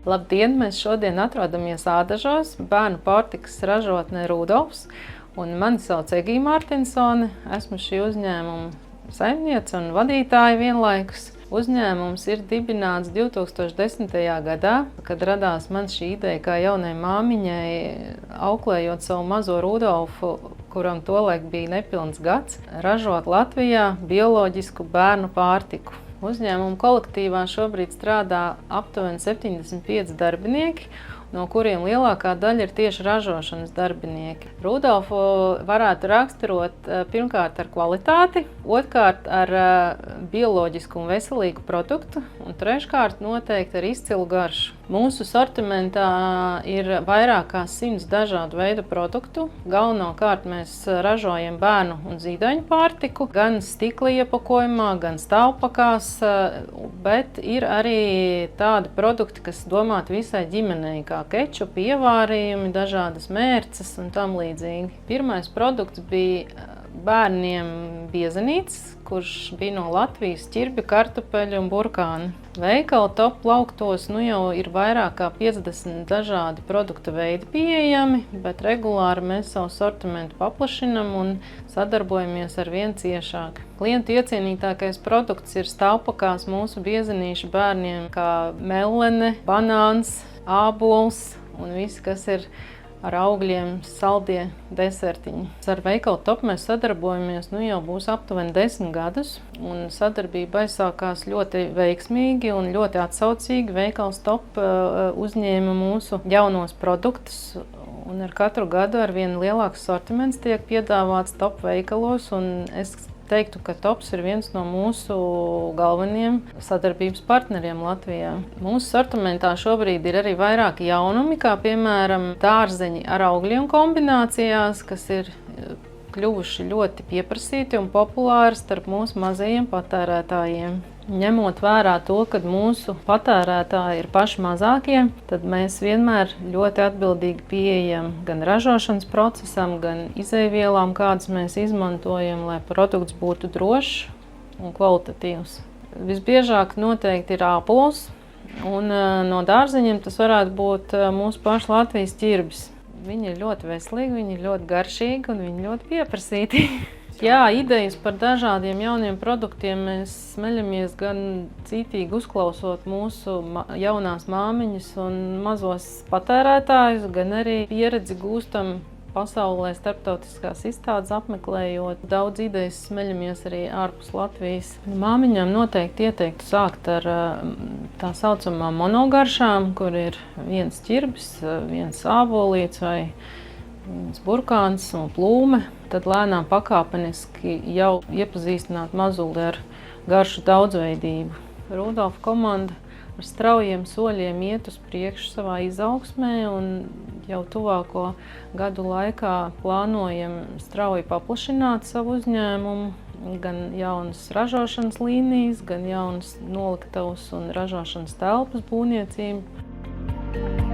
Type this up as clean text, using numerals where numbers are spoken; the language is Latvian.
Labdien! Mēs šodien atrodamies Ādažos, bērnu pārtikas ražotnē Rudolfs. Un mani sauc Egija Mārtinsone. Esmu šī uzņēmuma saimniece un vadītāja vienlaikus. Uzņēmums ir dibināts 2010. gadā, kad radās man šī ideja kā jaunai māmiņai, auklējot savu mazo Rudolfu, kuram tolaik bija nepilns gads, ražot Latvijā bioloģisku bērnu pārtiku. Uzņēmuma kolektīvā šobrīd strādā aptuveni 75 darbinieki, no kuriem lielākā daļa ir tieši ražošanas darbinieki. Rudolfu varētu raksturot pirmkārt ar kvalitāti, otrkārt ar bioloģisku un veselīgu produktu, un treškārt noteikti ar izcilu garšu. Mūsu sortimentā ir vairāk kā 100 dažādu veidu produktu. Galvenokārt mēs ražojam bērnu un zīdaiņu pārtiku, gan stikla iepakojumā, gan stāvpakās, bet ir arī tādi produkti, kas domāti visai ģimenei, kā kečupi, ievārījumi, dažādas mērces un tam līdzīgi. Pirmais produkts bija bērniem biezenīts, kurš bija no Latvijas ķirbju, kartupeļu un burkāni. Veikala top plauktos jau ir vairāk kā 50 dažādi produktu veidi pieejami, bet regulāri mēs savu sortimentu paplašinam un sadarbojamies ar vien ciešāk. Klientu iecienītākais produkts ir stāvpakās mūsu biezenīšu bērniem, kā melene, banāns, ābols un viss, kas ir ar augļiem, saldie desertiņi. Ar veikalu top mēs sadarbojamies jau būs aptuveni 10 gadus, un sadarbība aizsākās ļoti veiksmīgi un ļoti atsaucīgi. Veikals top uzņēma mūsu jaunos produktus, un ar katru gadu ar vien lielāks sortiments tiek piedāvāts top veikalos, un es teiktu, ka tops ir viens no mūsu galvenajiem sadarbības partneriem Latvijā. Mūsu sortimentā šobrīd ir arī vairāki jaunumi, kā piemēram dārzeņi ar augļiem kombinācijās, kas ir kļuvuši ļoti pieprasīti un populāri starp mūsu mazajiem patērētājiem. Ņemot vērā to, ka mūsu patērētāji ir paši mazākie, tad mēs vienmēr ļoti atbildīgi pieejam gan ražošanas procesam, gan izejvielām, kādas mēs izmantojam, lai produkts būtu drošs un kvalitatīvs. Visbiežāk noteikti ir ābols, un no dārzeņiem tas varētu būt mūsu pašu Latvijas ķirbis. Viņi ir ļoti veselīgi, viņi ir ļoti garšīgi un viņi ļoti pieprasīti. Jā, idejas par dažādiem jauniem produktiem mēs smeļamies gan cītīgi uzklausot mūsu jaunās māmiņas un mazos patērētājus, gan arī pieredzi gūstam pasaulē starptautiskās izstādes apmeklējot. Daudz idejas smeļamies arī ārpus Latvijas. Māmiņām noteikti ieteiktu sākt ar tā saucamām monogaršām, kur ir viens ķirbis, viens ābolīts vai viens burkāns un plūme. Tad lēnām pakāpeniski jau iepazīstināt mazuli ar garšu daudzveidību. Rudolfa komanda ar straujiem soļiem iet uz priekšu savā izaugsmē, un jau tuvāko gadu laikā plānojam strauji paplašināt savu uzņēmumu, gan jaunas ražošanas līnijas, gan jaunas noliktavas un ražošanas telpas būvniecību.